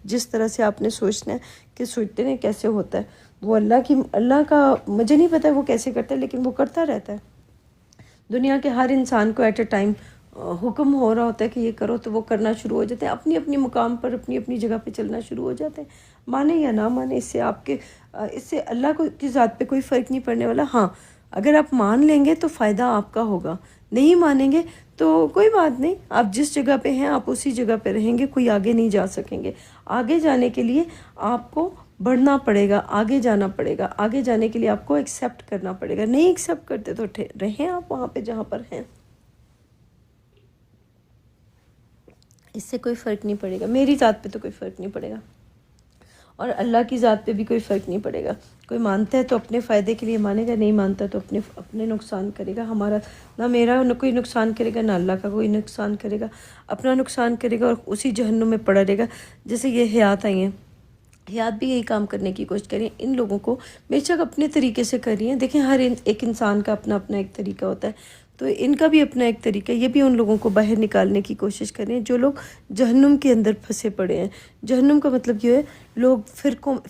جس طرح سے آپ نے سوچنا ہے کہ سوچتے ہیں کیسے ہوتا ہے، وہ اللہ کا مجھے نہیں پتہ وہ کیسے کرتا ہے، لیکن وہ کرتا رہتا ہے۔ دنیا کے ہر انسان کو ایٹ اے ٹائم حکم ہو رہا ہوتا ہے کہ یہ کرو، تو وہ کرنا شروع ہو جاتے ہیں، اپنی اپنی مقام پر اپنی اپنی جگہ پہ چلنا شروع ہو جاتے ہیں، مانے یا نہ مانے۔ اس سے اللہ کی ذات پہ کوئی فرق نہیں پڑنے والا۔ ہاں اگر آپ مان لیں گے تو فائدہ آپ کا ہوگا، نہیں مانیں گے تو کوئی بات نہیں، آپ جس جگہ پہ ہیں آپ اسی جگہ پہ رہیں گے، کوئی آگے نہیں جا سکیں گے۔ آگے جانے کے لیے آپ کو بڑھنا پڑے گا، آگے جانا پڑے گا، آگے جانے کے لیے آپ کو ایکسیپٹ کرنا پڑے گا۔ نہیں ایکسیپٹ کرتے تو رہیں آپ وہاں پہ جہاں پر ہیں، اس سے کوئی فرق نہیں پڑے گا۔ میری ذات پہ تو کوئی فرق نہیں پڑے گا، اور اللہ کی ذات پہ بھی کوئی فرق نہیں پڑے گا۔ کوئی مانتا ہے تو اپنے فائدے کے لیے مانے گا، نہیں مانتا تو اپنے نقصان کرے گا۔ ہمارا نہ میرا نہ کوئی نقصان کرے گا، نہ اللہ کا کوئی نقصان کرے گا، اپنا نقصان کرے گا اور اسی جہنم میں پڑا رہے گا۔ جیسے یہ حیات آئی ہیں، حیات بھی یہی کام کرنے کی کوشش کریں، ان لوگوں کو بے شک اپنے طریقے سے کر رہی ہیں۔ دیکھیں ہر ایک انسان کا اپنا اپنا ایک طریقہ ہوتا ہے، تو ان کا بھی اپنا ایک طریقہ ہے۔ یہ بھی ان لوگوں کو باہر نکالنے کی کوشش کریں جو لوگ جہنم کے اندر پھنسے پڑے ہیں۔ جہنم کا مطلب یہ ہے لوگ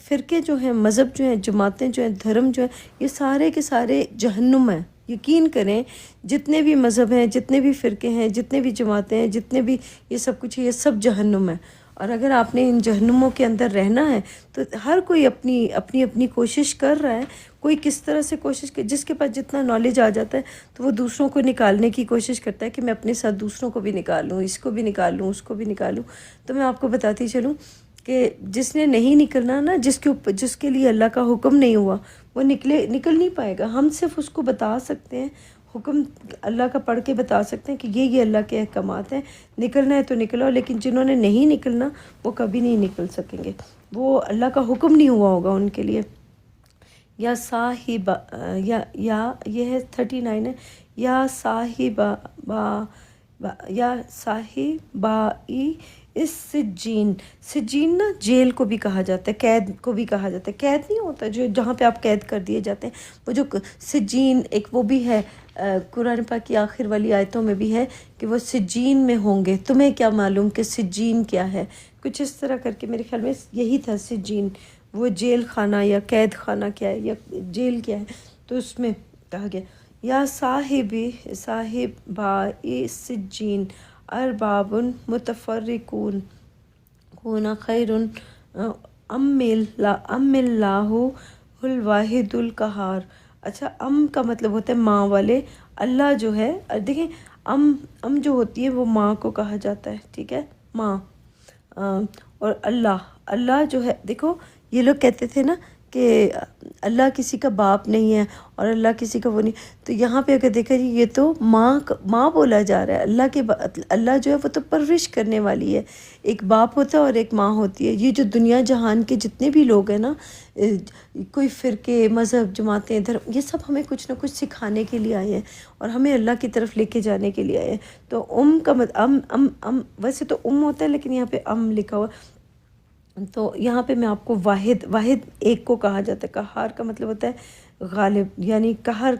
فرقے جو ہیں، مذہب جو ہیں، جماعتیں جو ہیں، دھرم جو ہیں، یہ سارے کے سارے جہنم ہیں۔ یقین کریں جتنے بھی مذہب ہیں، جتنے بھی فرقے ہیں، جتنے بھی جماعتیں ہیں، جتنے بھی یہ سب کچھ ہے، یہ سب جہنم ہے۔ اور اگر آپ نے ان جہنموں کے اندر رہنا ہے تو ہر کوئی اپنی کوشش کر رہا ہے۔ کوئی کس طرح سے کوشش کر، جس کے پاس جتنا نالج آ جاتا ہے تو وہ دوسروں کو نکالنے کی کوشش کرتا ہے کہ میں اپنے ساتھ دوسروں کو بھی نکالوں، اس کو بھی نکالوں، اس کو بھی نکالوں۔ تو میں آپ کو بتاتی چلوں کہ جس نے نہیں نکلنا نا، جس کے لیے اللہ کا حکم نہیں ہوا، وہ نکل نہیں پائے گا۔ ہم صرف اس کو بتا سکتے ہیں، حکم اللہ کا پڑھ کے بتا سکتے ہیں کہ یہ اللہ کے احکامات ہیں، نکلنا ہے تو نکلو۔ لیکن جنہوں نے نہیں نکلنا وہ کبھی نہیں نکل سکیں گے، وہ اللہ کا حکم نہیں ہوا ہوگا ان کے لیے۔ یا صاحب یا یہ ہے 39 ہے، یا صاحبائی اس سجین۔ سجین نا جیل کو بھی کہا جاتا ہے، قید کو بھی کہا جاتا ہے۔ قید نہیں ہوتا جو جہاں پہ آپ قید کر دیے جاتے ہیں، وہ جو سجین ایک وہ بھی ہے، قرآن پاک کی آخر والی آیتوں میں بھی ہے کہ وہ سجین میں ہوں گے۔ تمہیں کیا معلوم کہ سجین کیا ہے؟ کچھ اس طرح کر کے میرے خیال میں یہی تھا سجین، وہ جیل خانہ یا قید خانہ کیا ہے یا جیل کیا ہے، تو اس میں کہا گیا یا صاحبائی سجین ارباب متفرقون خیر ام اللہ الواحد القہار۔ اچھا، ام کا مطلب ہوتا ہے ماں والے، اللہ جو ہے، دیکھیں ام جو ہوتی ہے وہ ماں کو کہا جاتا ہے، ٹھیک ہے، ماں۔ اور اللہ جو ہے، دیکھو یہ لوگ کہتے تھے نا کہ اللہ کسی کا باپ نہیں ہے اور اللہ کسی کا وہ نہیں، تو یہاں پہ اگر دیکھا جی یہ تو ماں بولا جا رہا ہے۔ اللہ جو ہے وہ تو پرورش کرنے والی ہے، ایک باپ ہوتا ہے اور ایک ماں ہوتی ہے۔ یہ جو دنیا جہان کے جتنے بھی لوگ ہیں نا، کوئی فرقے، مذہب، جماعتیں، دھرم، یہ سب ہمیں کچھ نہ کچھ سکھانے کے لیے آئے ہیں اور ہمیں اللہ کی طرف لے کے جانے کے لیے آئے ہیں۔ تو ام کا ام ویسے تو ام ہوتا ہے لیکن یہاں پہ ام لکھا ہوا، تو یہاں پہ میں آپ کو واحد ایک کو کہا جاتا ہے۔ قہار کا مطلب ہوتا ہے غالب، یعنی قہر۔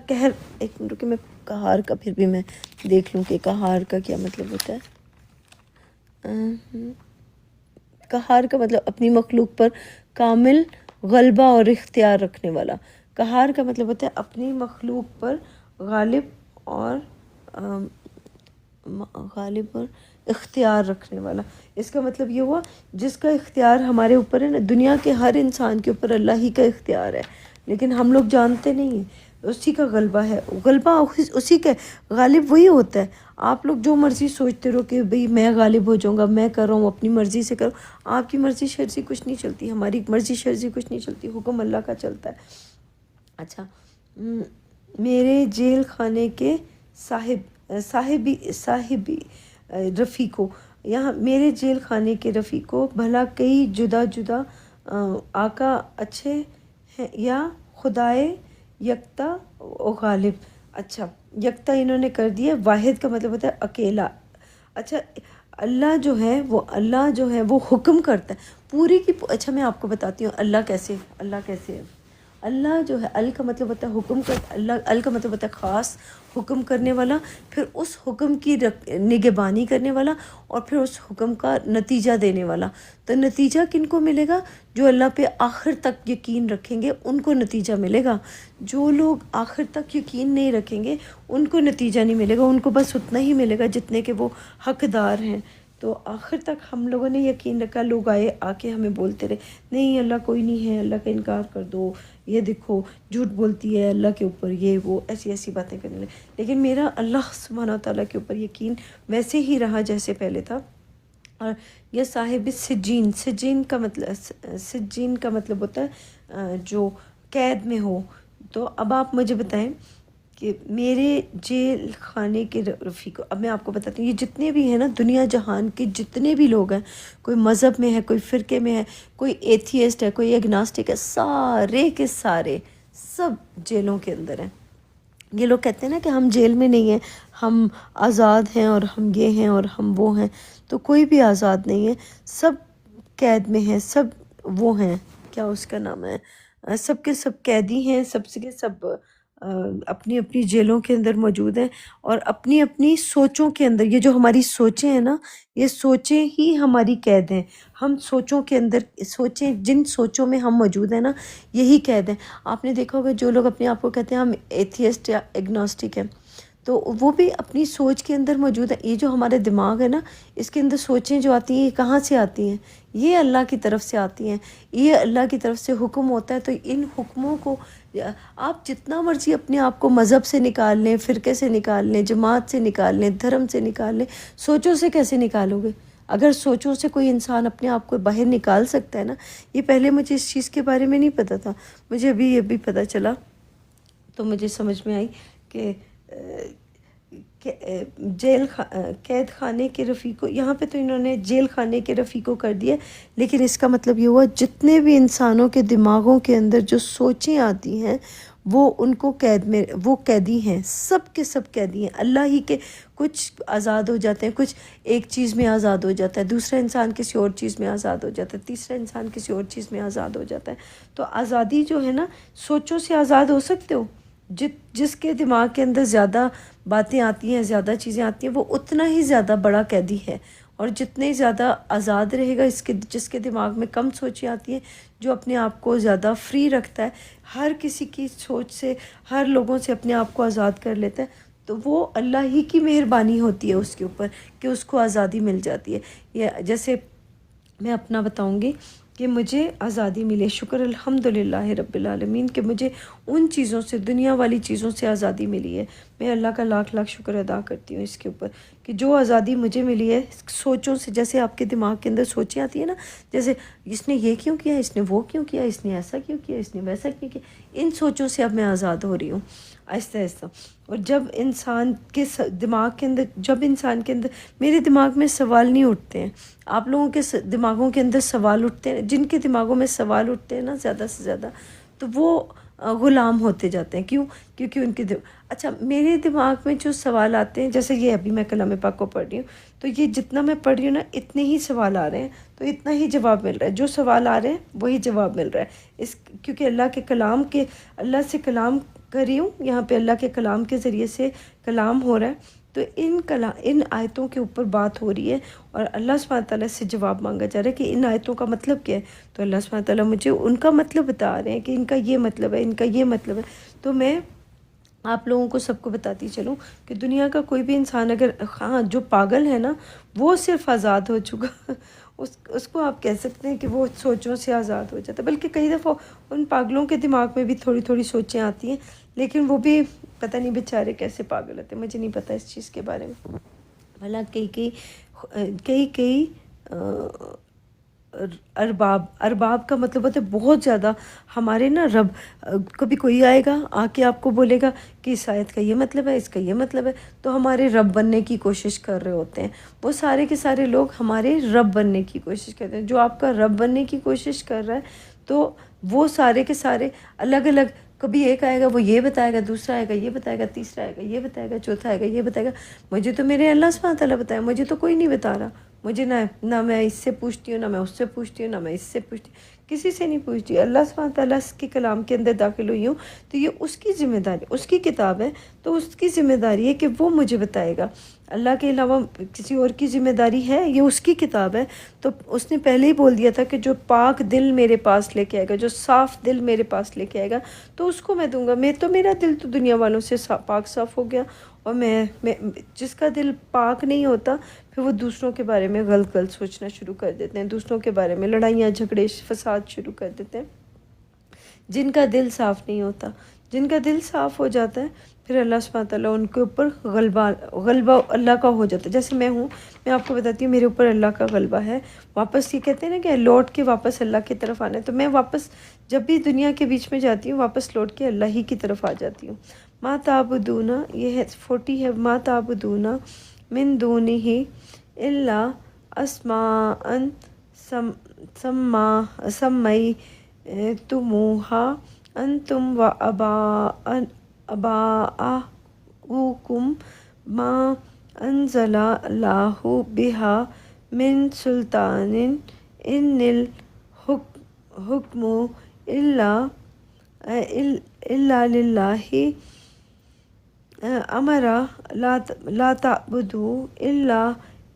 ایک منٹ رکے، میں قہار کا پھر بھی میں دیکھ لوں کہ قہار کا کیا مطلب ہوتا ہے۔ قہار کا مطلب اپنی مخلوق پر کامل غلبہ اور اختیار رکھنے والا۔ قہار کا مطلب ہوتا ہے اپنی مخلوق پر غالب اور اختیار رکھنے والا۔ اس کا مطلب یہ ہوا جس کا اختیار ہمارے اوپر ہے نا، دنیا کے ہر انسان کے اوپر اللہ ہی کا اختیار ہے، لیکن ہم لوگ جانتے نہیں ہیں۔ اسی کا غلبہ ہے، غلبہ اسی کا، غالب وہی ہوتا ہے۔ آپ لوگ جو مرضی سوچتے رہو کہ بھئی میں غالب ہو جاؤں گا، میں کر رہا ہوں، اپنی مرضی سے کروں، آپ کی مرضی شرزی کچھ نہیں چلتی، ہماری مرضی شرزی کچھ نہیں چلتی، حکم اللہ کا چلتا ہے۔ اچھا، میرے جیل خانے کے صاحبی رفیقو، یہاں میرے جیل خانے کے رفیقو، بھلا کئی جدا جدا آقا اچھے ہیں یا خدائے یکتا و غالب۔ اچھا، یکتا انہوں نے کر دیا، واحد کا مطلب ہوتا ہے اکیلا۔ اچھا، اللہ جو ہے وہ حکم کرتا ہے پوری کی۔ اچھا میں آپ کو بتاتی ہوں اللہ کیسے ہے۔ اللہ جو ہے ال کا مطلب ہوتا ہے حکم کر، اللہ ال کا مطلب ہوتا ہے خاص حکم کرنے والا، پھر اس حکم کی نگہبانی کرنے والا، اور پھر اس حکم کا نتیجہ دینے والا۔ تو نتیجہ کن کو ملے گا؟ جو اللہ پہ آخر تک یقین رکھیں گے ان کو نتیجہ ملے گا۔ جو لوگ آخر تک یقین نہیں رکھیں گے ان کو نتیجہ نہیں ملے گا، ان کو بس اتنا ہی ملے گا جتنے کہ وہ حقدار ہیں۔ تو آخر تک ہم لوگوں نے یقین رکھا، لوگ آ کے ہمیں بولتے رہے نہیں اللہ کوئی نہیں ہے، اللہ کا انکار کر دو، یہ دیکھو جھوٹ بولتی ہے اللہ کے اوپر، یہ وہ ایسی ایسی باتیں کرنے لگے۔ لیکن میرا اللہ سبحانہ و تعالیٰ کے اوپر یقین ویسے ہی رہا جیسے پہلے تھا۔ اور یہ صاحب سجین، سجین کا مطلب ہوتا ہے جو قید میں ہو۔ تو اب آپ مجھے بتائیں کہ میرے جیل خانے کے رفیق، اب میں آپ کو بتاتی ہوں یہ جتنے بھی ہیں نا دنیا جہان کے جتنے بھی لوگ ہیں، کوئی مذہب میں ہے، کوئی فرقے میں ہے، کوئی ایتھیسٹ ہے، کوئی ایگناسٹک ہے، سارے کے سارے سب جیلوں کے اندر ہیں۔ یہ لوگ کہتے ہیں نا کہ ہم جیل میں نہیں ہیں، ہم آزاد ہیں اور ہم یہ ہیں اور ہم وہ ہیں، تو کوئی بھی آزاد نہیں ہے، سب قید میں ہیں، سب وہ ہیں، کیا اس کا نام ہے، سب کے سب قیدی ہیں، سب کے سب اپنی اپنی جیلوں کے اندر موجود ہیں، اور اپنی اپنی سوچوں کے اندر۔ یہ جو ہماری سوچیں ہیں نا، یہ سوچیں ہی ہماری قید ہیں۔ ہم سوچوں کے اندر سوچیں، جن سوچوں میں ہم موجود ہیں نا، یہی قید ہیں۔ آپ نے دیکھا ہوگا جو لوگ اپنے آپ کو کہتے ہیں ہم ایتھیسٹ یا ایگنوسٹک ہیں، تو وہ بھی اپنی سوچ کے اندر موجود ہے۔ یہ جو ہمارے دماغ ہے نا، اس کے اندر سوچیں جو آتی ہیں یہ کہاں سے آتی ہیں؟ یہ اللہ کی طرف سے آتی ہیں، یہ اللہ کی طرف سے حکم ہوتا ہے۔ تو ان حکموں کو آپ جتنا مرضی اپنے آپ کو مذہب سے نکال لیں، فرقے سے نکال لیں، جماعت سے نکال لیں، دھرم سے نکال لیں، سوچوں سے کیسے نکالو گے؟ اگر سوچوں سے کوئی انسان اپنے آپ کو باہر نکال سکتا ہے نا، یہ پہلے مجھے اس چیز کے بارے میں نہیں پتہ تھا، مجھے ابھی یہ بھی پتہ چلا، تو مجھے سمجھ میں آئی کہ قید خانے کے رفیقوں، یہاں پہ تو انہوں نے جیل خانے کے رفیقوں کر دیا، لیکن اس کا مطلب یہ ہوا جتنے بھی انسانوں کے دماغوں کے اندر جو سوچیں آتی ہیں وہ ان کو قید میں، وہ قیدی ہیں، سب کے سب قیدی ہیں۔ اللہ ہی کے کچھ آزاد ہو جاتے ہیں، کچھ ایک چیز میں آزاد ہو جاتا ہے، دوسرا انسان کسی اور چیز میں آزاد ہو جاتا ہے، تیسرا انسان کسی اور چیز میں آزاد ہو جاتا ہے۔ تو آزادی جو ہے نا، سوچوں سے آزاد ہو سکتے ہو۔ جس کے دماغ کے اندر زیادہ باتیں آتی ہیں، زیادہ چیزیں آتی ہیں، وہ اتنا ہی زیادہ بڑا قیدی ہے۔ اور جتنے زیادہ آزاد رہے گا جس کے دماغ میں کم سوچیں آتی ہیں، جو اپنے آپ کو زیادہ فری رکھتا ہے، ہر کسی کی سوچ سے، ہر لوگوں سے اپنے آپ کو آزاد کر لیتا ہے، تو وہ اللہ ہی کی مہربانی ہوتی ہے اس کے اوپر کہ اس کو آزادی مل جاتی ہے۔ یہ جیسے میں اپنا بتاؤں گی کہ مجھے آزادی ملے، شکر الحمدللہ رب العالمین کہ مجھے ان چیزوں سے، دنیا والی چیزوں سے آزادی ملی ہے۔ میں اللہ کا لاکھ لاکھ شکر ادا کرتی ہوں اس کے اوپر کہ جو آزادی مجھے ملی ہے سوچوں سے۔ جیسے آپ کے دماغ کے اندر سوچیں آتی ہیں نا، جیسے اس نے یہ کیوں کیا، اس نے وہ کیوں کیا، اس نے ایسا کیوں کیا، اس نے ویسا کیوں کیا، ان سوچوں سے اب میں آزاد ہو رہی ہوں آہستہ آہستہ۔ اور جب انسان کے دماغ کے اندر، جب انسان کے اندر، میرے دماغ میں سوال نہیں اٹھتے ہیں، آپ لوگوں کے دماغوں کے اندر سوال اٹھتے ہیں، جن کے دماغوں میں سوال اٹھتے ہیں نا زیادہ سے زیادہ، تو وہ غلام ہوتے جاتے ہیں۔ کیوں؟ کیونکہ ان کے اچھا میرے دماغ میں جو سوال آتے ہیں، جیسے یہ ابھی میں کلام پاک کو پڑھ رہی ہوں، تو یہ جتنا میں پڑھ رہی ہوں نا اتنے ہی سوال آ رہے ہیں، تو اتنا ہی جواب مل رہا ہے، جو سوال آ رہے ہیں وہی جواب مل رہا ہے کیونکہ اللہ کے کلام کے، اللہ سے کلام کر رہی ہوں، یہاں پہ اللہ کے کلام کے ذریعے سے کلام ہو رہا ہے، تو ان آیتوں کے اوپر بات ہو رہی ہے، اور اللہ سبحانہ تعالیٰ سے جواب مانگا جا رہا ہے کہ ان آیتوں کا مطلب کیا ہے، تو اللہ سبحانہ تعالیٰ مجھے ان کا مطلب بتا رہے ہیں کہ ان کا یہ مطلب ہے، ان کا یہ مطلب ہے۔ تو میں آپ لوگوں کو سب کو بتاتی چلوں کہ دنیا کا کوئی بھی انسان اگر، ہاں جو پاگل ہے نا وہ صرف آزاد ہو چکا، اس کو آپ کہہ سکتے ہیں کہ وہ سوچوں سے آزاد ہو جاتا ہے، بلکہ کئی دفعہ ان پاگلوں کے دماغ میں بھی تھوڑی تھوڑی سوچیں آتی ہیں، لیکن وہ بھی پتہ نہیں بیچارے کیسے پاگل ہوتے ہیں، مجھے نہیں پتہ اس چیز کے بارے میں۔ بھلا کئی ارباب کا مطلب ہوتا ہے بہت زیادہ ہمارے نا رب۔ کبھی کوئی آئے گا آ کے آپ کو بولے گا کہ اس آیت کا یہ مطلب ہے، اس کا یہ مطلب ہے، تو ہمارے رب بننے کی کوشش کر رہے ہوتے ہیں، وہ سارے کے سارے لوگ ہمارے رب بننے کی کوشش کرتے ہیں۔ جو آپ کا رب بننے کی کوشش کر رہا ہے تو وہ سارے کے سارے الگ الگ، کبھی ایک آئے گا وہ یہ بتائے گا، دوسرا آئے گا یہ بتائے گا، تیسرا آئے گا یہ بتائے گا، چوتھا آئے گا یہ بتائے گا، مجھے تو میرے اللہ سبحانہ تعالیٰ بتایا، مجھے تو کوئی نہیں بتا رہا، مجھے نہ میں اس سے پوچھتی ہوں، نہ میں اس سے پوچھتی ہوں، نہ میں اس سے پوچھتی ہوں، کسی سے نہیں پوچھتی۔ اللہ سبحانہ تعالیٰ کے کلام کے اندر داخل ہوئی ہوں تو یہ اس کی ذمہ داری، اس کی کتاب ہے تو اس کی ذمہ داری ہے کہ وہ مجھے بتائے گا۔ اللہ کے علاوہ کسی اور کی ذمہ داری ہے؟ یہ اس کی کتاب ہے۔ تو اس نے پہلے ہی بول دیا تھا کہ جو پاک دل میرے پاس لے کے آئے گا، جو صاف دل میرے پاس لے کے آئے گا تو اس کو میں دوں گا۔ میرا دل تو دنیا والوں سے پاک صاف ہو گیا، اور میں جس کا دل پاک نہیں ہوتا پھر وہ دوسروں کے بارے میں غلط سوچنا شروع کر دیتے ہیں، دوسروں کے بارے میں لڑائیاں جھگڑے فساد شروع کر دیتے ہیں۔ جن کا دل صاف نہیں ہوتا، جن کا دل صاف ہو جاتا ہے پھر اللہ سبحانہ تعالیٰ ان کے اوپر غلبہ اللہ کا ہو جاتا ہے۔ جیسے میں آپ کو بتاتی ہوں، میرے اوپر اللہ کا غلبہ ہے۔ واپس یہ کہتے ہیں نا کہ لوٹ کے واپس اللہ کی طرف آنا ہے، تو میں واپس جب بھی دنیا کے بیچ میں جاتی ہوں واپس لوٹ کے اللہ ہی کی طرف آ جاتی ہوں۔ ما تعبدون، یہ 40 ہے، ما تعبدون من دونہ الا اسماء سمیتموہا انتم و آباؤکم ما انزل اللہ بہا من سلطان ان الحکم الا للہ امر لا تعبدوا الا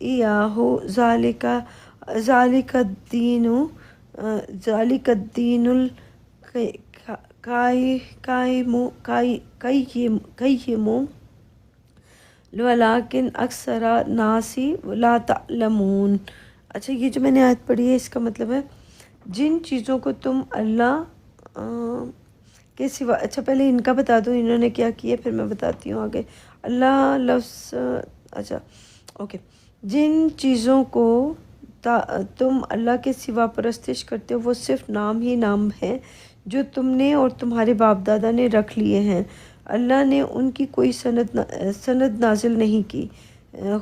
ایاہ ذالک الدین القیم ولیکن اکثر الناس لا تعلمون۔ اچھا، یہ جو میں نے آیت پڑھی ہے اس کا مطلب ہے جن چیزوں کو تم اللہ کے سوا، اچھا پہلے ان کا بتا دوں انہوں نے کیا کیا، پھر میں بتاتی ہوں آگے۔ اللہ لفظ، اچھا اوکے، جن چیزوں کو تم اللہ کے سوا پرستش کرتے ہو وہ صرف نام ہی نام ہے جو تم نے اور تمہارے باپ دادا نے رکھ لیے ہیں، اللہ نے ان کی کوئی سند نازل نہیں کی۔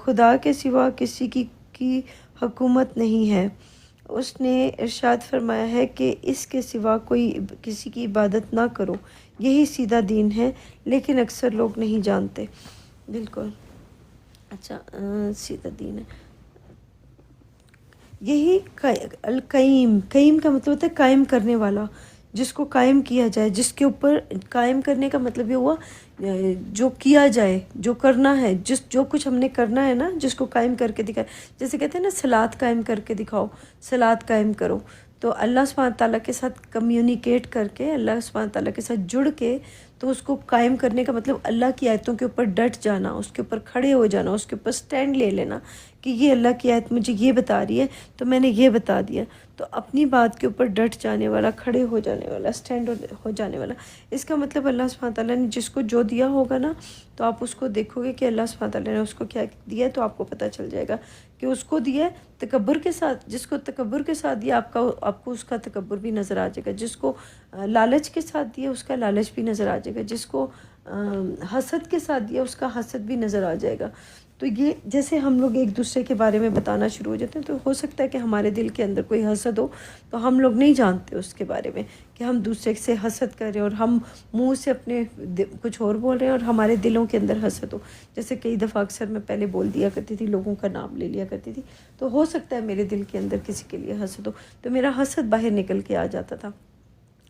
خدا کے سوا کسی کی حکومت نہیں ہے۔ اس نے ارشاد فرمایا ہے کہ اس کے سوا کوئی کسی کی عبادت نہ کرو، یہی سیدھا دین ہے، لیکن اکثر لوگ نہیں جانتے۔ بالکل، اچھا سیدھا دین ہے یہی القیم۔ قیم کا مطلب ہوتا ہے قائم کرنے والا، جس کو قائم کیا جائے، جس کے اوپر قائم کرنے کا مطلب یہ ہوا جو کیا جائے، جو کرنا ہے، جو کچھ ہم نے کرنا ہے نا، جس کو قائم کر کے دکھائے۔ جیسے کہتے ہیں نا صلاۃ قائم کر کے دکھاؤ، صلاۃ قائم کرو، تو اللہ سبحانہ تعالیٰ کے ساتھ کمیونیکیٹ کر کے، اللہ سبحانہ تعالیٰ کے ساتھ جڑ کے، تو اس کو قائم کرنے کا مطلب اللہ کی آیتوں کے اوپر ڈٹ جانا، اس کے اوپر کھڑے ہو جانا، اس کے اوپر سٹینڈ لے لینا کہ یہ اللہ کی آیت مجھے یہ بتا رہی ہے تو میں نے یہ بتا دیا۔ تو اپنی بات کے اوپر ڈٹ جانے والا، کھڑے ہو جانے والا، سٹینڈ ہو جانے والا، اس کا مطلب اللہ سبحانہ تعالیٰ نے جس کو جو دیا ہوگا نا، تو آپ اس کو دیکھو گے کہ اللہ سبحانہ تعالیٰ نے اس کو کیا دیا ہے، تو آپ کو پتہ چل جائے گا کہ اس کو دیا ہے تکبر کے ساتھ۔ جس کو تکبر کے ساتھ دیا آپ کو اس کا تکبر بھی نظر آ جائے گا، جس کو لالچ کے ساتھ دیا اس کا لالچ بھی نظر آ جائے گا، جس کو حسد کے ساتھ دیا اس کا حسد بھی نظر آ جائے گا۔ تو یہ جیسے ہم لوگ ایک دوسرے کے بارے میں بتانا شروع ہو جاتے ہیں، تو ہو سکتا ہے کہ ہمارے دل کے اندر کوئی حسد ہو، تو ہم لوگ نہیں جانتے اس کے بارے میں کہ ہم دوسرے سے حسد کر رہے ہیں، اور ہم منہ سے اپنے کچھ اور بول رہے ہیں اور ہمارے دلوں کے اندر حسد ہو۔ جیسے کئی دفعہ اکثر میں پہلے بول دیا کرتی تھی، لوگوں کا نام لے لیا کرتی تھی، تو ہو سکتا ہے میرے دل کے اندر کسی کے لیے حسد ہو، تو میرا حسد باہر نکل کے آ جاتا تھا،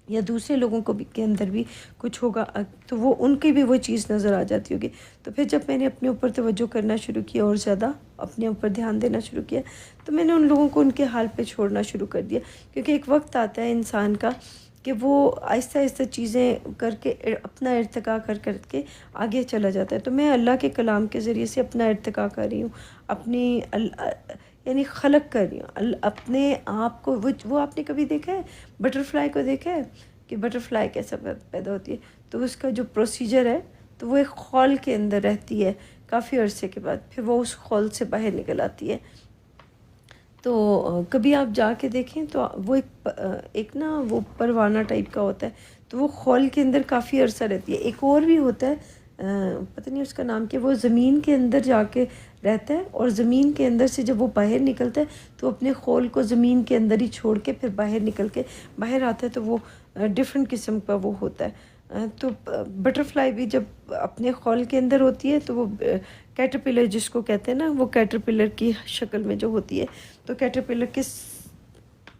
یا دوسرے لوگوں کو بھی کے اندر بھی کچھ ہوگا تو وہ ان کی بھی وہ چیز نظر آ جاتی ہوگی۔ تو پھر جب میں نے اپنے اوپر توجہ کرنا شروع کیا اور زیادہ اپنے اوپر دھیان دینا شروع کیا، تو میں نے ان لوگوں کو ان کے حال پہ چھوڑنا شروع کر دیا، کیونکہ ایک وقت آتا ہے انسان کا کہ وہ آہستہ آہستہ چیزیں کر کے اپنا ارتقاء کر کے آگے چلا جاتا ہے۔ تو میں اللہ کے کلام کے ذریعے سے اپنا ارتقاء کر رہی ہوں، اپنی یعنی خلق کر رہی ہوں اپنے آپ کو۔ وہ آپ نے کبھی دیکھا ہے بٹر فلائی کو؟ دیکھا ہے کہ بٹر فلائی کیسا پیدا ہوتی ہے؟ تو اس کا جو پروسیجر ہے، تو وہ ایک خول کے اندر رہتی ہے کافی عرصے کے بعد، پھر وہ اس خول سے باہر نکل آتی ہے۔ تو کبھی آپ جا کے دیکھیں تو وہ ایک نا وہ پروانہ ٹائپ کا ہوتا ہے، تو وہ خول کے اندر کافی عرصہ رہتی ہے۔ ایک اور بھی ہوتا ہے، پتہ نہیں اس کا نام کیا، وہ زمین کے اندر جا کے رہتا ہے، اور زمین کے اندر سے جب وہ باہر نکلتا ہے تو اپنے خول کو زمین کے اندر ہی چھوڑ کے پھر باہر نکل کے باہر آتا ہے، تو وہ ڈفرینٹ قسم کا وہ ہوتا ہے۔ تو بٹر فلائی بھی جب اپنے خول کے اندر ہوتی ہے تو وہ کیٹرپلر جس کو کہتے ہیں نا، وہ کیٹرپلر کی شکل میں جو ہوتی ہے، تو کیٹرپلر کس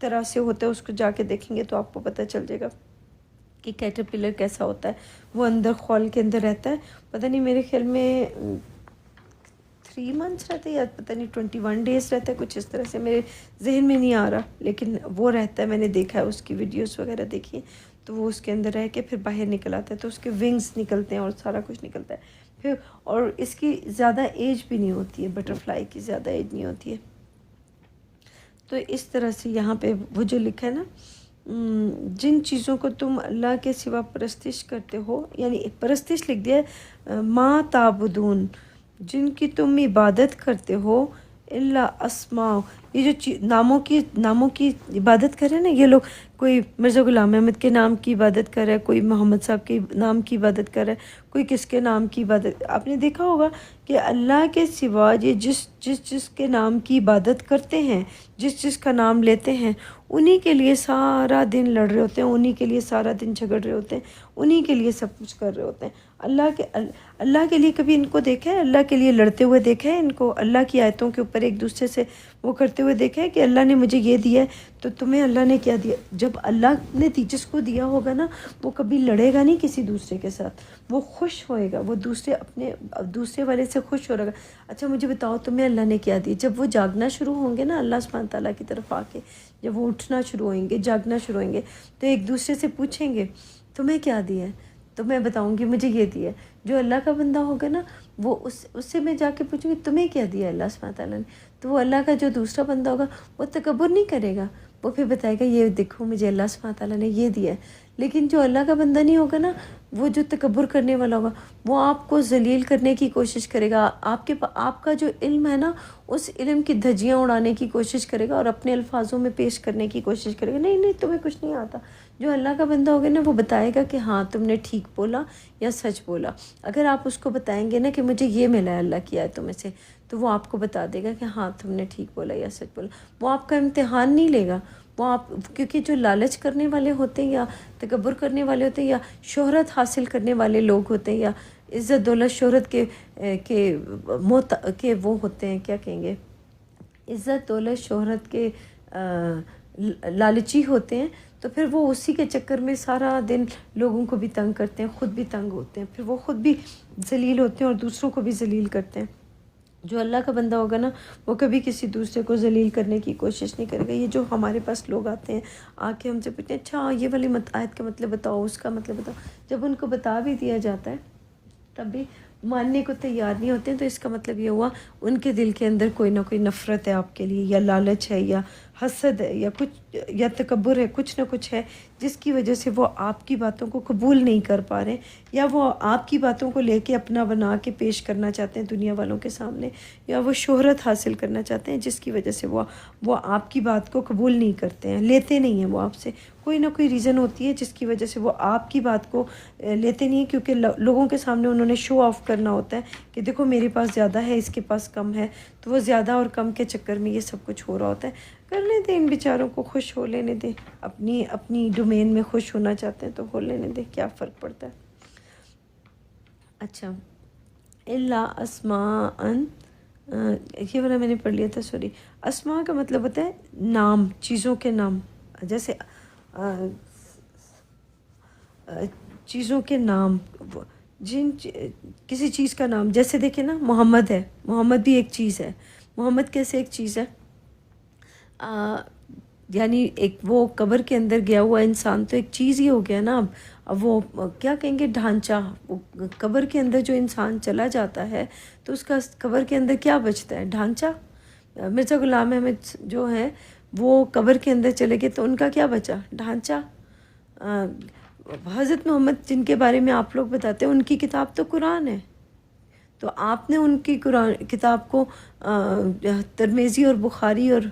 طرح سے ہوتا ہے اس کو جا کے دیکھیں گے تو آپ کو پتہ چل جائے گا کہ کیٹرپلر کیسا ہوتا ہے۔ وہ اندر خول کے اندر رہتا ہے، پتہ نہیں میرے خیال میں 3 months رہتا ہے یا پتہ نہیں 21 days رہتا ہے، کچھ اس طرح سے، میرے ذہن میں نہیں آ رہا، لیکن وہ رہتا ہے، میں نے دیکھا ہے، اس کی ویڈیوز وغیرہ دیکھی، تو وہ اس کے اندر رہ کے پھر باہر نکل آتا ہے، تو اس کے ونگز نکلتے ہیں اور سارا کچھ نکلتا ہے پھر، اور اس کی زیادہ ایج بھی نہیں ہوتی ہے، بٹر فلائی کی زیادہ ایج نہیں ہوتی ہے۔ تو اس طرح سے یہاں پہ وہ جو لکھا ہے نا، جن چیزوں کو تم اللہ کے سوا پرستش کرتے ہو، یعنی پرستش لکھ دیا ہے، ما تعبدون، جن کی تم عبادت کرتے ہو، اللہ اسماء، یہ جو ناموں کی عبادت کر رہے ہیں نا یہ لوگ، کوئی مرزا غلام احمد کے نام کی عبادت کر رہا ہے، کوئی محمد صاحب کے نام کی عبادت کر رہا ہے، کوئی کس کے نام کی عبادت، آپ نے دیکھا ہوگا کہ اللہ کے سوا یہ جس کے نام کی عبادت کرتے ہیں، جس کا نام لیتے ہیں، انہی کے لیے سارا دن لڑ رہے ہوتے ہیں، انہی کے لیے سارا دن جھگڑ رہے ہوتے ہیں، انہی کے لیے سب کچھ کر رہے ہوتے ہیں۔ اللہ کے لیے کبھی ان کو دیکھا ہے؟ اللہ کے لیے لڑتے ہوئے دیکھا ہے ان کو؟ اللہ کی آیتوں کے اوپر ایک دوسرے سے وہ کرتے ہوئے دیکھا ہے کہ اللہ نے مجھے یہ دیا ہے تو تمہیں اللہ نے کیا دیا؟ جب اللہ نے جس کو دیا ہوگا نا، وہ کبھی لڑے گا نہیں کسی دوسرے کے ساتھ، وہ خوش ہوئے گا، وہ دوسرے والے سے خوش ہو رہا گا۔ اچھا مجھے بتاؤ تمہیں اللہ نے کیا دیا؟ جب وہ جاگنا شروع ہوں گے نا اللہ سبحانہ تعالیٰ کی طرف آ کے، جب وہ اٹھنا شروع ہوئیں گے، جاگنا شروع ہوئیں گے، تو ایک دوسرے سے پوچھیں گے تمہیں کیا دیا ہے؟ تو میں بتاؤں گی مجھے یہ دیا ہے۔ جو اللہ کا بندہ ہوگا نا، وہ اس سے میں جا کے پوچھوں گی تمہیں کیا دیا اللہ سبحانہ تعالیٰ نے، تو وہ اللہ کا جو دوسرا بندہ ہوگا وہ تکبر نہیں کرے گا، وہ پھر بتائے گا یہ دیکھو مجھے اللہ سبحانہ تعالیٰ نے یہ دیا ہے۔ لیکن جو اللہ کا بندہ نہیں ہوگا نا، وہ جو تکبر کرنے والا ہوگا، وہ آپ کو ذلیل کرنے کی کوشش کرے گا، آپ کا جو علم ہے نا، اس علم کی دھجیاں اڑانے کی کوشش کرے گا اور اپنے الفاظوں میں پیش کرنے کی کوشش کرے گا، نہیں تمہیں کچھ نہیں آتا۔ جو اللہ کا بندہ ہوگا نا، وہ بتائے گا کہ ہاں تم نے ٹھیک بولا یا سچ بولا۔ اگر آپ اس کو بتائیں گے نا کہ مجھے یہ ملا ہے اللہ کی آیتوں میں سے، تو وہ آپ کو بتا دے گا کہ ہاں تم نے ٹھیک بولا یا سچ بولا۔ وہ آپ کا امتحان نہیں لے گا، کیونکہ جو لالچ کرنے والے ہوتے ہیں یا تکبر کرنے والے ہوتے ہیں یا شہرت حاصل کرنے والے لوگ ہوتے ہیں یا عزت دولت شہرت کے وہ ہوتے ہیں، کیا کہیں گے، عزت دولت شہرت کے لالچی ہوتے ہیں، تو پھر وہ اسی کے چکر میں سارا دن لوگوں کو بھی تنگ کرتے ہیں، خود بھی تنگ ہوتے ہیں، پھر وہ خود بھی ذلیل ہوتے ہیں اور دوسروں کو بھی ذلیل کرتے ہیں۔ جو اللہ کا بندہ ہوگا نا، وہ کبھی کسی دوسرے کو ذلیل کرنے کی کوشش نہیں کرے گا۔ یہ جو ہمارے پاس لوگ آتے ہیں، آ کے ہم سے پوچھتے ہیں اچھا یہ والی آیت کا مطلب بتاؤ، اس کا مطلب بتاؤ، جب ان کو بتا بھی دیا جاتا ہے تب بھی ماننے کو تیار نہیں ہوتے ہیں، تو اس کا مطلب یہ ہوا ان کے دل کے اندر کوئی نہ کوئی نفرت ہے آپ کے لیے، یا لالچ ہے، یا حسد ہے، یا کچھ، یا تکبر ہے، کچھ نہ کچھ ہے جس کی وجہ سے وہ آپ کی باتوں کو قبول نہیں کر پا رہے، یا وہ آپ کی باتوں کو لے کے اپنا بنا کے پیش کرنا چاہتے ہیں دنیا والوں کے سامنے، یا وہ شہرت حاصل کرنا چاہتے ہیں جس کی وجہ سے وہ آپ کی بات کو قبول نہیں کرتے ہیں، لیتے نہیں ہیں وہ آپ سے، کوئی نہ کوئی ریزن ہوتی ہے جس کی وجہ سے وہ آپ کی بات کو لیتے نہیں ہیں، کیونکہ لوگوں کے سامنے انہوں نے شو آف کرنا ہوتا ہے کہ دیکھو میرے پاس زیادہ ہے، اس کے پاس کم ہے، تو وہ زیادہ اور کم کے چکر میں یہ سب کچھ ہو رہا ہوتا ہے۔ کرنے دیں ان بیچاروں کو، خوش ہو لینے دیں، اپنی ڈومین میں خوش ہونا چاہتے ہیں تو ہو لینے دیں، کیا فرق پڑتا ہے۔ اچھا، اللہ اسماء، یہ والا میں نے پڑھ لیا تھا، سوری۔ اسماء کا مطلب ہوتا ہے نام، چیزوں کے نام، جیسے چیزوں کے نام، کسی چیز کا نام، جیسے دیکھیں نا محمد ہے، محمد بھی ایک چیز ہے۔ محمد کیسے ایک چیز ہے؟ یعنی ایک وہ قبر کے اندر گیا ہوا انسان تو ایک چیز ہی ہو گیا نا۔ اب وہ کیا کہیں گے، ڈھانچہ، قبر کے اندر جو انسان چلا جاتا ہے تو اس کا قبر کے اندر کیا بچتا ہے؟ ڈھانچہ۔ مرزا غلام احمد جو ہیں وہ قبر کے اندر چلے گئے تو ان کا کیا بچا؟ ڈھانچہ۔ حضرت محمد جن کے بارے میں آپ لوگ بتاتے ہیں ان کی کتاب تو قرآن ہے، تو آپ نے ان کی قرآن کتاب کو ترمذی اور بخاری اور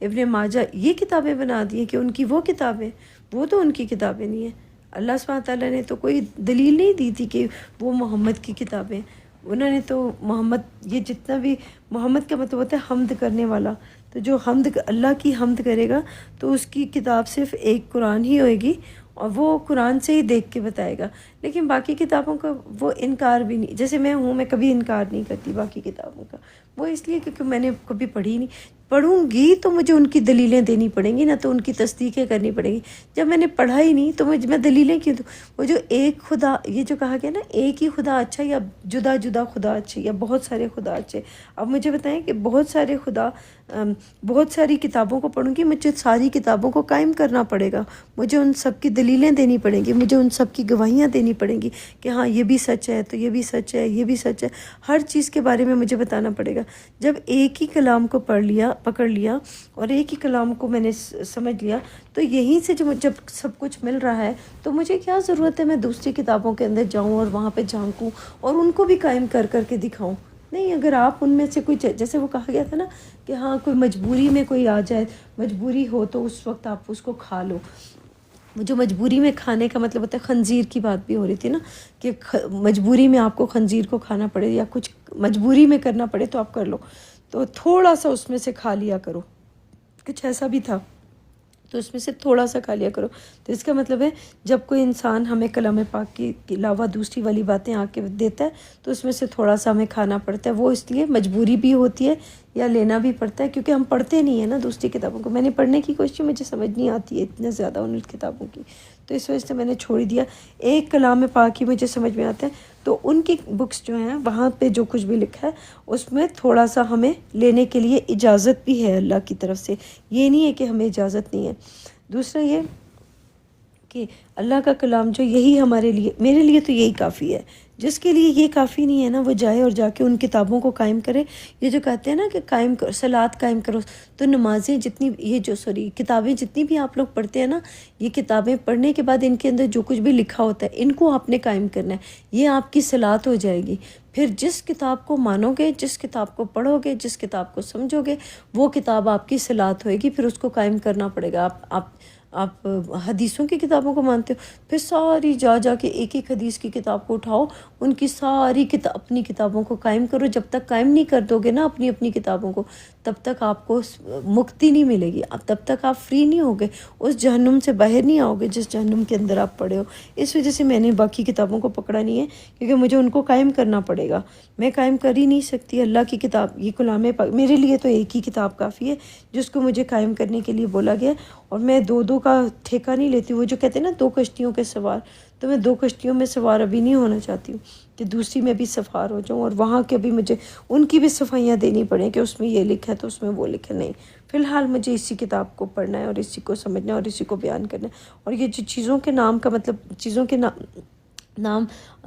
ابن ماجہ یہ کتابیں بنا دی ہیں کہ ان کی وہ کتابیں، وہ تو ان کی کتابیں نہیں ہیں۔ اللہ سبحانہ تعالیٰ نے تو کوئی دلیل نہیں دی تھی کہ وہ محمد کی کتابیں، انہوں نے تو محمد، یہ جتنا بھی محمد کا مطلب ہوتا ہے حمد کرنے والا، تو جو اللہ کی حمد کرے گا تو اس کی کتاب صرف ایک قرآن ہی ہوئے گی، اور وہ قرآن سے ہی دیکھ کے بتائے گا. لیکن باقی کتابوں کا وہ انکار بھی نہیں، جیسے میں ہوں، میں کبھی انکار نہیں کرتی باقی کتابوں کا. وہ اس لیے کیونکہ میں نے کبھی پڑھی نہیں. پڑھوں گی تو مجھے ان کی دلیلیں دینی پڑیں گی، نہ تو ان کی تصدیقیں کرنی پڑیں گی. جب میں نے پڑھا ہی نہیں تو میں دلیلیں کیوں دوں؟ وہ جو ایک خدا، یہ جو کہا گیا نا ایک ہی خدا اچھا یا جدا جدا خدا اچھے یا بہت سارے خدا اچھے. اب مجھے بتائیں کہ بہت سارے خدا، بہت ساری کتابوں کو پڑھوں گی، مجھے ساری کتابوں کو قائم کرنا پڑے گا، مجھے ان سب کی دلیلیں دینی پڑیں گی، مجھے ان سب کی گواہیاں دینی پڑیں گی کہ ہاں یہ بھی سچ ہے تو یہ بھی سچ ہے، یہ بھی سچ ہے. ہر چیز کے بارے میں مجھے بتانا پڑے گا. جب ایک ہی کلام کو پکڑ لیا اور ایک ہی کلام کو میں نے سمجھ لیا، تو یہیں سے جب سب کچھ مل رہا ہے تو مجھے کیا ضرورت ہے میں دوسری کتابوں کے اندر جاؤں اور وہاں پہ جھانکوں اور ان کو بھی قائم کر کے دکھاؤں. نہیں، اگر آپ ان میں سے کوئی، جیسے وہ کہا گیا تھا نا کہ ہاں کوئی مجبوری میں کوئی آ جائے، مجبوری ہو تو اس وقت آپ اس کو کھا لو. جو مجبوری میں کھانے کا مطلب ہوتا ہے، خنزیر کی بات بھی ہو رہی تھی نا کہ مجبوری میں آپ کو خنزیر کو کھانا پڑے یا کچھ مجبوری میں کرنا پڑے تو آپ کر لو، تو تھوڑا سا اس میں سے کھا لیا کرو. کچھ ایسا بھی تھا، تو اس میں سے تھوڑا سا کھا لیا کرو. تو اس کا مطلب ہے جب کوئی انسان ہمیں کلام پاک کے علاوہ دوسری والی باتیں آ کے دیتا ہے تو اس میں سے تھوڑا سا ہمیں کھانا پڑتا ہے. وہ اس لیے مجبوری بھی ہوتی ہے یا لینا بھی پڑتا ہے، کیونکہ ہم پڑھتے نہیں ہیں نا دوسری کتابوں کو. میں نے پڑھنے کی کوشش، مجھے سمجھ نہیں آتی ہے اتنا زیادہ ان کتابوں کی، تو اس وجہ سے میں نے چھوڑ دیا. ایک کلام پاک ہی مجھے سمجھ میں آتا ہے. تو ان کی بکس جو ہیں وہاں پہ جو کچھ بھی لکھا ہے اس میں تھوڑا سا ہمیں لینے کے لیے اجازت بھی ہے اللہ کی طرف سے، یہ نہیں ہے کہ ہمیں اجازت نہیں ہے. دوسرا یہ کہ اللہ کا کلام جو، یہی ہمارے لیے، میرے لیے تو یہی کافی ہے. جس کے لیے یہ کافی نہیں ہے نا، وہ جائے اور جا کے ان کتابوں کو قائم کرے. یہ جو کہتے ہیں نا کہ قائم کرو، صلات قائم کرو، تو نمازیں جتنی، کتابیں جتنی بھی آپ لوگ پڑھتے ہیں نا، یہ کتابیں پڑھنے کے بعد ان کے اندر جو کچھ بھی لکھا ہوتا ہے ان کو آپ نے قائم کرنا ہے. یہ آپ کی صلات ہو جائے گی. پھر جس کتاب کو مانو گے، جس کتاب کو پڑھو گے، جس کتاب کو سمجھو گے، وہ کتاب آپ کی صلات ہوئے گی. پھر اس کو قائم کرنا پڑے گا. آپ حدیثوں کی کتابوں کو مانتے ہو، پھر ساری جا کے ایک ایک حدیث کی کتاب کو اٹھاؤ، ان کی ساری اپنی کتابوں کو قائم کرو. جب تک قائم نہیں کر دو گے نا اپنی کتابوں کو، تب تک آپ کو مکتی نہیں ملے گی، تب تک آپ فری نہیں ہوگے، اس جہنم سے باہر نہیں آؤ گے جس جہنم کے اندر آپ پڑے ہو. اس وجہ سے میں نے باقی کتابوں کو پکڑا نہیں ہے، کیونکہ مجھے ان کو قائم کرنا پڑے گا. میں قائم کر ہی نہیں سکتی. اللہ کی کتاب، یہ کلام پاک میرے لیے تو ایک ہی کتاب کافی ہے جس کو مجھے قائم کرنے کے لیے بولا گیا. اور میں دو کا ٹھیکہ نہیں لیتی. وہ جو کہتے ہیں نا 2 کشتیوں کے سوار، تو میں 2 کشتیوں میں سوار ابھی نہیں ہونا چاہتی ہوں کہ دوسری میں بھی سفار ہو جاؤں اور وہاں کے بھی مجھے ان کی بھی صفائیاں دینی پڑیں کہ اس میں یہ لکھا ہے تو اس میں وہ لکھا نہیں. فی الحال مجھے اسی کتاب کو پڑھنا ہے اور اسی کو سمجھنا ہے اور اسی کو بیان کرنا ہے. اور یہ جو چیزوں کے نام کا مطلب، چیزوں کے نام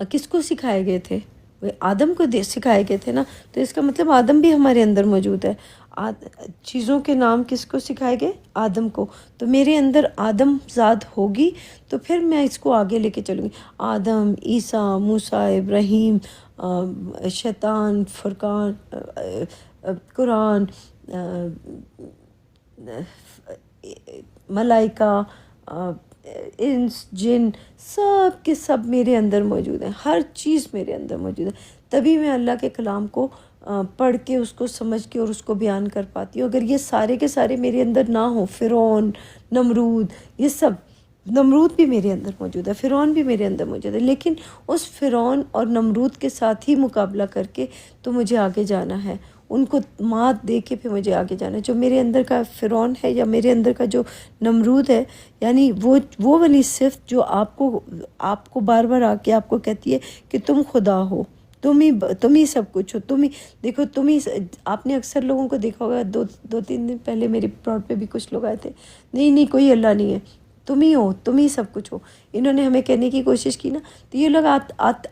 کس کو سکھائے گئے تھے؟ وہ آدم کو سکھائے گئے تھے نا. تو اس کا مطلب آدم بھی ہمارے اندر موجود ہے. چیزوں کے نام کس کو سکھائے گئے؟ آدم کو. تو میرے اندر آدم ذات ہوگی تو پھر میں اس کو آگے لے کے چلوں گی. آدم، عیسیٰ، موسیٰ، ابراہیم، شیطان، فرقان، قرآن، ملائکہ، انس، جن، سب کے سب میرے اندر موجود ہیں. ہر چیز میرے اندر موجود ہے. تبھی میں اللہ کے کلام کو پڑھ کے اس کو سمجھ کے اور اس کو بیان کر پاتی ہوں. اگر یہ سارے کے سارے میرے اندر نہ ہوں، فرعون، نمرود، یہ سب، نمرود بھی میرے اندر موجود ہے، فرعون بھی میرے اندر موجود ہے، لیکن اس فرعون اور نمرود کے ساتھ ہی مقابلہ کر کے تو مجھے آگے جانا ہے. ان کو مات دے کے پھر مجھے آگے جانا ہے. جو میرے اندر کا فرعون ہے یا میرے اندر کا جو نمرود ہے، یعنی وہ والی صفت جو آپ کو بار بار آ کے آپ کو کہتی ہے کہ تم خدا ہو، تم ہی سب کچھ ہو، تم ہی دیکھو، تم ہی. آپ نے اکثر لوگوں کو دیکھا ہوگا، 2-3 دن پہلے میری پلاٹ پہ بھی کچھ لوگ آئے تھے، نہیں کوئی اللہ نہیں ہے، تم ہی ہو، تم ہی سب کچھ ہو. انہوں نے ہمیں کہنے کی کوشش کی نا. تو یہ لوگ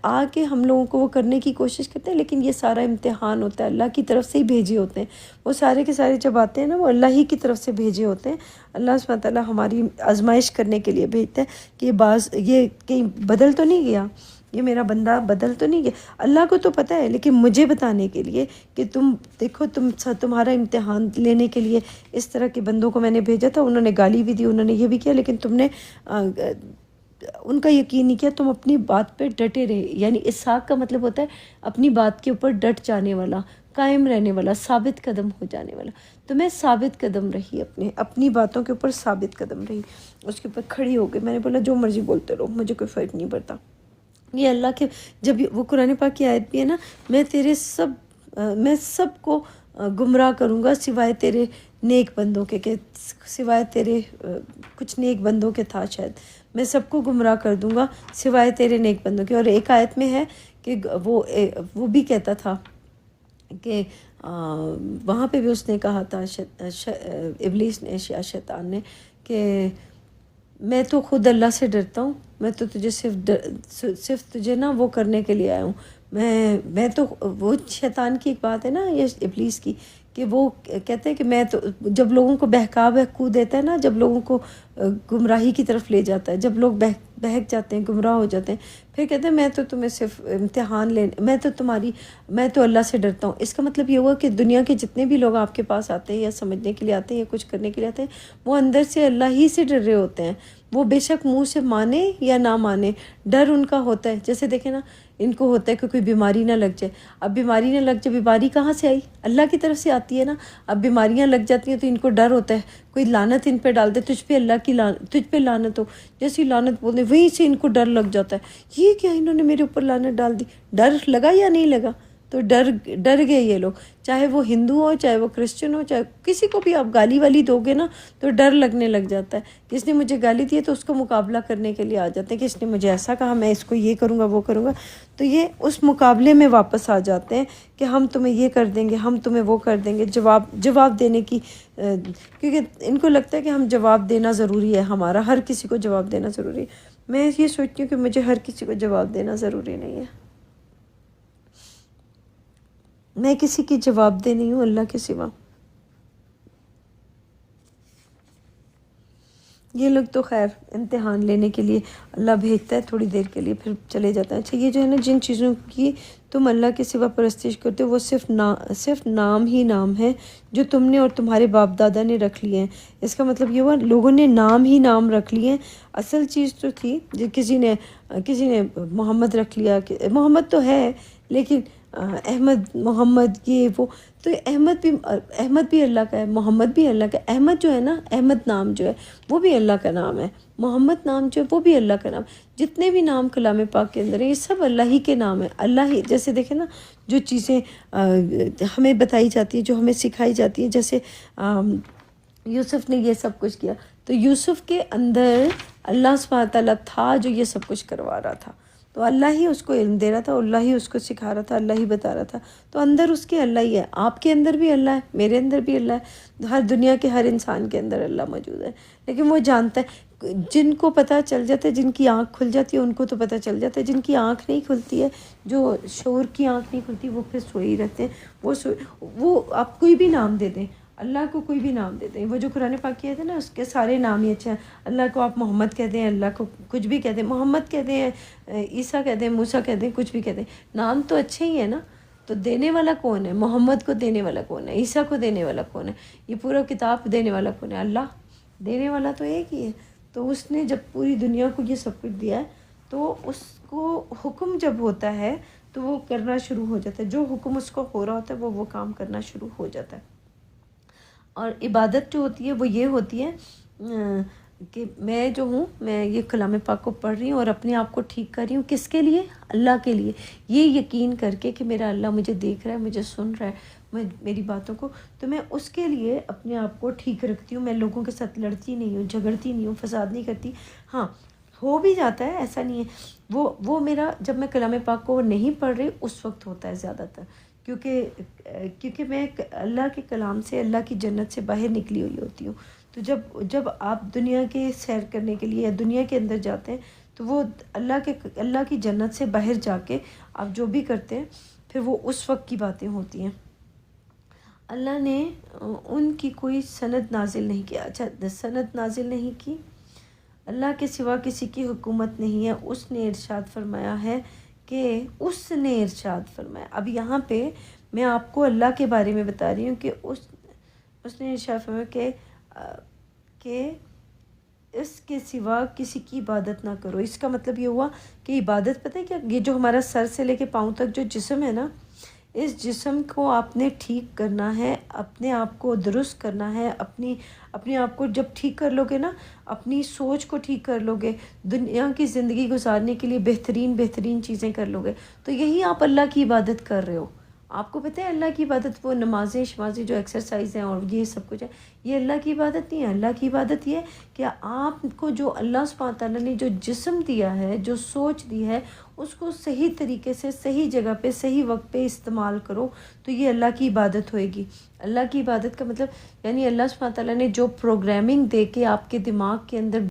آ کے ہم لوگوں کو وہ کرنے کی کوشش کرتے ہیں، لیکن یہ سارا امتحان ہوتا ہے، اللہ کی طرف سے ہی بھیجے ہوتے ہیں. وہ سارے کے سارے جب آتے ہیں نا، وہ اللہ ہی کی طرف سے بھیجے ہوتے ہیں. اللہ سبحانہ وتعالیٰ ہماری آزمائش کرنے کے لیے بھیجتا ہے کہ یہ کہیں بدل تو نہیں گیا، یہ میرا بندہ بدل تو نہیں گیا. اللہ کو تو پتہ ہے، لیکن مجھے بتانے کے لیے کہ تم دیکھو، تمہارا امتحان لینے کے لیے اس طرح کے بندوں کو میں نے بھیجا تھا. انہوں نے گالی بھی دی، انہوں نے یہ بھی کیا، لیکن تم نے ان کا یقین نہیں کیا. تم اپنی بات پہ ڈٹے رہے. یعنی اسحاق کا مطلب ہوتا ہے اپنی بات کے اوپر ڈٹ جانے والا، قائم رہنے والا، ثابت قدم ہو جانے والا. تو میں ثابت قدم رہی، اپنی باتوں کے اوپر ثابت قدم رہی، اس کے اوپر کھڑی ہو گئی. میں نے بولا جو مرضی بولتے رہو، مجھے کوئی فرق نہیں پڑتا. یہ اللہ کے، جب وہ قرآن پاک کی آیت بھی ہے نا، میں سب کو گمراہ کروں گا سوائے تیرے نیک بندوں کے، کہ سوائے تیرے کچھ نیک بندوں کے تھا شاید، میں سب کو گمراہ کر دوں گا سوائے تیرے نیک بندوں کے. اور ایک آیت میں ہے کہ وہ بھی کہتا تھا کہ وہاں پہ بھی اس نے کہا تھا ابلیس نے، شیطان نے، کہ میں تو خود اللہ سے ڈرتا ہوں، میں تو تجھے صرف تجھے نا وہ کرنے کے لیے آیا ہوں. میں تو، وہ شیطان کی ایک بات ہے نا، یہ ابلیس کی، کہ وہ کہتے ہیں کہ میں تو، جب لوگوں کو بہکو دیتا ہے نا، جب لوگوں کو گمراہی کی طرف لے جاتا ہے، جب لوگ بہک جاتے ہیں، گمراہ ہو جاتے ہیں، پھر کہتے ہیں میں تو تمہیں صرف امتحان میں تو اللہ سے ڈرتا ہوں. اس کا مطلب یہ ہوا کہ دنیا کے جتنے بھی لوگ آپ کے پاس آتے ہیں یا سمجھنے کے لیے آتے ہیں یا کچھ کرنے کے لیے آتے ہیں، وہ اندر سے اللہ ہی سے ڈر رہے ہوتے ہیں. وہ بے شک منہ سے مانے یا نہ مانے، ڈر ان کا ہوتا ہے. جیسے دیکھیں نا، ان کو ہوتا ہے کہ کوئی بیماری نہ لگ جائے. اب بیماری نہ لگ جائے، بیماری کہاں سے آئی؟ اللہ کی طرف سے آتی ہے نا. اب بیماریاں لگ جاتی ہیں تو ان کو ڈر ہوتا ہے، کوئی لعنت ان پہ ڈال دے، تجھ پہ لعنت ہو، جیسی لعنت بول دے وہیں سے ان کو ڈر لگ جاتا ہے. یہ کیا انہوں نے میرے اوپر لعنت ڈال دی؟ ڈر لگا یا نہیں لگا؟ تو ڈر گئے یہ لوگ. چاہے وہ ہندو ہو، چاہے وہ کرسچن ہو، چاہے کسی کو بھی آپ گالی والی دو گے نا تو ڈر لگنے لگ جاتا ہے. کس نے مجھے گالی دی ہے تو اس کو مقابلہ کرنے کے لیے آ جاتے ہیں کہ اس نے مجھے ایسا کہا، میں اس کو یہ کروں گا، وہ کروں گا. تو یہ اس مقابلے میں واپس آ جاتے ہیں کہ ہم تمہیں یہ کر دیں گے، ہم تمہیں وہ کر دیں گے. جواب دینے کی، کیونکہ ان کو لگتا ہے کہ ہم جواب دینا ضروری ہے، ہمارا ہر کسی کو جواب دینا ضروری ہے. میں یہ سوچتی ہوں کہ مجھے ہر کسی کو جواب دینا ضروری نہیں ہے. میں کسی کی جواب دہ نہیں ہوں اللہ کے سوا. یہ لوگ تو خیر امتحان لینے کے لیے اللہ بھیجتا ہے تھوڑی دیر کے لیے، پھر چلے جاتا ہے. اچھا، یہ جو ہے نا، جن چیزوں کی تم اللہ کے سوا پرستش کرتے ہو، وہ صرف نام ہی نام ہے جو تم نے اور تمہارے باپ دادا نے رکھ لیے ہیں. اس کا مطلب یہ ہوا لوگوں نے نام ہی نام رکھ لیے ہیں. اصل چیز تو تھی، کسی نے محمد رکھ لیا، محمد تو ہے لیکن احمد، محمد، یہ وہ. تو احمد بھی اللہ کا ہے، محمد بھی اللہ کا ہے. احمد جو ہے نا، احمد نام جو ہے وہ بھی اللہ کا نام ہے. محمد نام جو ہے وہ بھی اللہ کا نام. جتنے بھی نام کلام پاک کے اندر ہیں، یہ سب اللہ ہی کے نام ہیں. اللہ ہی، جیسے دیکھیں نا، جو چیزیں ہمیں بتائی جاتی ہیں، جو ہمیں سکھائی جاتی ہیں، جیسے یوسف نے یہ سب کچھ کیا، تو یوسف کے اندر اللہ سبحانہ تعالیٰ تھا جو یہ سب کچھ کروا رہا تھا. تو اللہ ہی اس کو علم دے رہا تھا، اللہ ہی اس کو سکھا رہا تھا، اللہ ہی بتا رہا تھا. تو اندر اس کے اللہ ہی ہے. آپ کے اندر بھی اللہ ہے، میرے اندر بھی اللہ ہے، ہر دنیا کے ہر انسان کے اندر اللہ موجود ہے. لیکن وہ جانتا ہے، جن کو پتہ چل جاتا ہے، جن کی آنکھ کھل جاتی ہے ان کو تو پتہ چل جاتا ہے. جن کی آنکھ نہیں کھلتی ہے، جو شعور کی آنکھ نہیں کھلتی، وہ پھر سوئی رہتے ہیں. وہ آپ کوئی بھی نام دے دیں، اللہ کو کوئی بھی نام دے دیں. وہ جو قرآن پاک کیا تھا نا، اس کے سارے نام ہی اچھے ہیں. اللہ کو آپ محمد کہہ دیں، اللہ کو کچھ بھی کہہ دیں، محمد کہہ دیں، عیسیٰ کہہ دیں، موسیٰ کہہ دیں، کچھ بھی کہہ دیں، نام تو اچھے ہی ہیں نا. تو دینے والا کون ہے؟ محمد کو دینے والا کون ہے؟ عیسیٰ کو دینے والا کون ہے؟ یہ پورا کتاب دینے والا کون ہے؟ اللہ. دینے والا تو ایک ہی ہے. تو اس نے جب پوری دنیا کو یہ سب کچھ دیا ہے، تو اس کو حکم جب ہوتا ہے تو وہ کرنا شروع ہو جاتا ہے. جو حکم اس کو ہو رہا ہوتا ہے وہ کام کرنا شروع ہو جاتا ہے. اور عبادت جو ہوتی ہے وہ یہ ہوتی ہے کہ میں جو ہوں، میں یہ کلام پاک کو پڑھ رہی ہوں اور اپنے آپ کو ٹھیک کر رہی ہوں. کس کے لیے؟ اللہ کے لیے. یہ یقین کر کے کہ میرا اللہ مجھے دیکھ رہا ہے، مجھے سن رہا ہے، میری باتوں کو، تو میں اس کے لیے اپنے آپ کو ٹھیک رکھتی ہوں. میں لوگوں کے ساتھ لڑتی نہیں ہوں، جھگڑتی نہیں ہوں، فساد نہیں کرتی. ہاں، ہو بھی جاتا ہے، ایسا نہیں ہے. وہ میرا، جب میں کلام پاک کو نہیں پڑھ رہی اس وقت ہوتا ہے زیادہ تر، کیونکہ میں اللہ کے کلام سے، اللہ کی جنت سے باہر نکلی ہوئی ہوتی ہوں. تو جب آپ دنیا کے سیر کرنے کے لیے یا دنیا کے اندر جاتے ہیں، تو وہ اللہ کی جنت سے باہر جا کے آپ جو بھی کرتے ہیں، پھر وہ اس وقت کی باتیں ہوتی ہیں. اللہ نے ان کی کوئی سند نازل نہیں کیا. اچھا، سند نازل نہیں کی. اللہ کے سوا کسی کی حکومت نہیں ہے. اس نے ارشاد فرمایا ہے کہ اب یہاں پہ میں آپ کو اللہ کے بارے میں بتا رہی ہوں کہ اس نے ارشاد فرمایا کہ اس کے سوا کسی کی عبادت نہ کرو. اس کا مطلب یہ ہوا کہ عبادت، پتہ ہے کیا، یہ جو ہمارا سر سے لے کے پاؤں تک جو جسم ہے نا، اس جسم کو آپ نے ٹھیک کرنا ہے، اپنے آپ کو درست کرنا ہے، اپنے آپ کو جب ٹھیک کر لو گے نا، اپنی سوچ کو ٹھیک کر لو گے، دنیا کی زندگی گزارنے کے لیے بہترین چیزیں کر لو گے، تو یہی آپ اللہ کی عبادت کر رہے ہو۔ آپ کو پتہ ہے اللہ کی عبادت وہ نمازیں شمازیں جو ایکسرسائز ہیں اور یہ سب کچھ ہے، یہ اللہ کی عبادت نہیں ہے۔ اللہ کی عبادت یہ ہے کہ آپ کو جو اللہ سبحانہ تعالیٰ نے جو جسم دیا ہے، جو سوچ دی ہے، اس کو صحیح طریقے سے صحیح جگہ پہ صحیح وقت پہ استعمال کرو، تو یہ اللہ کی عبادت ہوئے گی۔ اللہ کی عبادت کا مطلب یعنی اللہ سبحانہ تعالیٰ نے جو پروگرامنگ دے کے آپ کے دماغ کے اندر